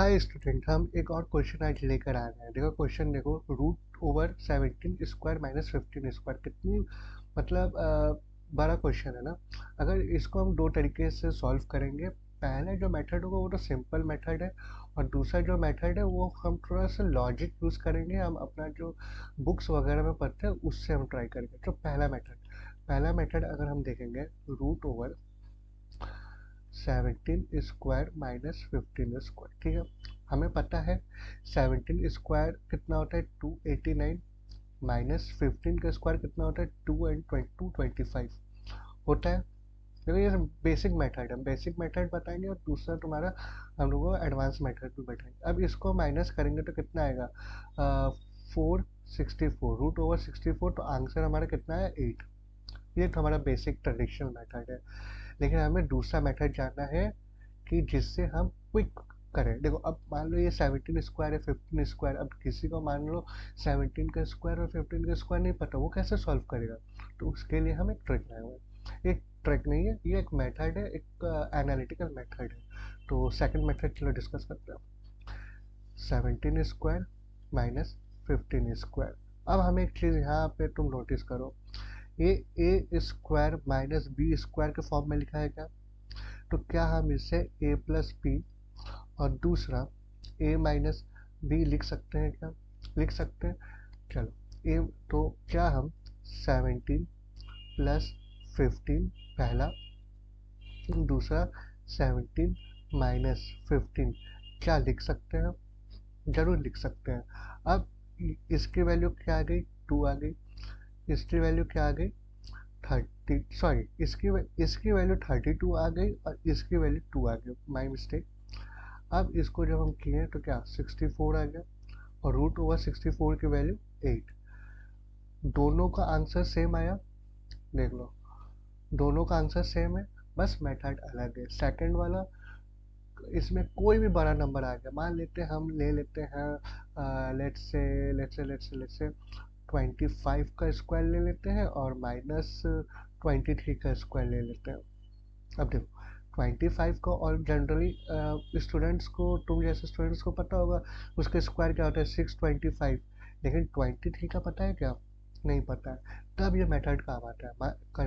Hi student, हम एक और क्वेश्चन आज लेकर आ रहे हैं। देखो क्वेश्चन देखो, √17² माइनस 15² कितनी मतलब बड़ा क्वेश्चन है ना। अगर इसको हम दो तरीके से सॉल्व करेंगे, पहला जो मेथड होगा वो तो सिंपल मेथड है, और दूसरा जो मेथड है वो हम थोड़ा सा लॉजिक यूज़ करेंगे। हम अपना जो बुक्स वगैरह में पढ़ते हैं उससे हम ट्राई करेंगे। तो पहला मेथड अगर हम देखेंगे, √17² माइनस 15², ठीक है। हमें पता है 17² कितना होता है 289, माइनस 15 का स्क्वायर कितना होता है 225 होता है। देखो ये बेसिक मेथड है, बेसिक मेथड बताएंगे, और दूसरा तुम्हारा हम लोग को एडवांस मेथड भी बताएंगे। अब इसको माइनस करेंगे तो कितना आएगा 464, √64, तो आंसर हमारा कितना है 8। ये तो हमारा बेसिक ट्रेडिशनल मेथड है। लेकिन हमें दूसरा मेथड जानना है कि जिससे हम क्विक करें। देखो अब मान लो ये 17² है 15², अब किसी को मान लो 17 का स्क्वायर और 15 का स्क्वायर नहीं पता, वो कैसे सॉल्व करेगा। तो उसके लिए हम एक ट्रिक लाएंगे। एक ट्रिक नहीं है, ये एक मेथड है, एक एनालिटिकल मेथड है। तो सेकंड मेथड चलो डिस्कस करते हैं। 17² माइनस 15²। अब हमें एक चीज़ यहाँ पे तुम नोटिस करो, ये a² माइनस b² के फॉर्म में लिखा है क्या। तो क्या हम इसे a प्लस बी और दूसरा a माइनस बी लिख सकते हैं क्या? लिख सकते हैं। चलो a, तो क्या हम 17 प्लस 15 पहला, दूसरा 17 माइनस 15 क्या लिख सकते हैं? जरूर लिख सकते हैं। अब इसकी वैल्यू क्या आ गई 2 आ गई, इसकी वैल्यू क्या आ गई 30, सॉरी इसकी वैल्यू 32 आ गई और इसकी वैल्यू 2 आ गई, माई मिस्टेक। अब इसको जब हम किए तो क्या 64 आ गया, और √64 की वैल्यू 8। दोनों का आंसर सेम आया, देख लो दोनों का आंसर सेम है, बस मेथड अलग है। सेकंड वाला, इसमें कोई भी बड़ा नंबर आ गया, मान लेते हैं हम ले लेते हैं लेट्स से 25 का स्क्वायर ले लेते हैं और माइनस 23 का स्क्वायर ले लेते हैं। अब देखो 25 को, और जनरली स्टूडेंट्स को, तुम जैसे स्टूडेंट्स को पता होगा उसका स्क्वायर क्या होता है 625, लेकिन 23 का पता है क्या, नहीं पता है। तब ये मेथड काम आता है,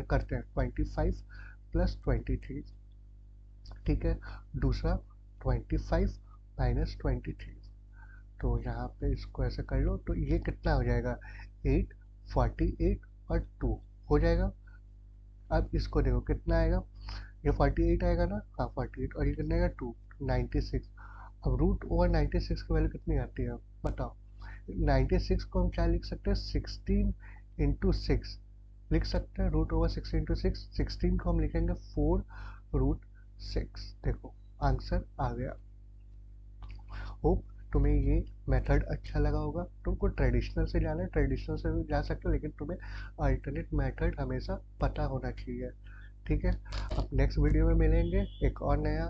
करते हैं 25 प्लस 23, ठीक है। दूसरा 25 माइनस 23, तो यहाँ पे इसको ऐसे कर लो तो ये कितना हो जाएगा 8, 48 और 2 हो जाएगा। अब इसको देखो कितना आएगा, ये 48 आएगा ना, हाँ 48, और ये कितना आएगा 2, 96। अब √96 की वैल्यू कितनी आती है बताओ। 96 को हम क्या लिख सकते हैं 16 इंटू 6 लिख सकते हैं, √16 इंटू 6, 16 को हम लिखेंगे 4√6। देखो आंसर आ गया। होप तुम्हें ये मेथड अच्छा लगा होगा। तुमको ट्रेडिशनल से जाना है, ट्रेडिशनल से भी जा सकते हो, लेकिन तुम्हें अल्टरनेट मेथड हमेशा पता होना चाहिए, ठीक है। अब नेक्स्ट वीडियो में मिलेंगे एक और नया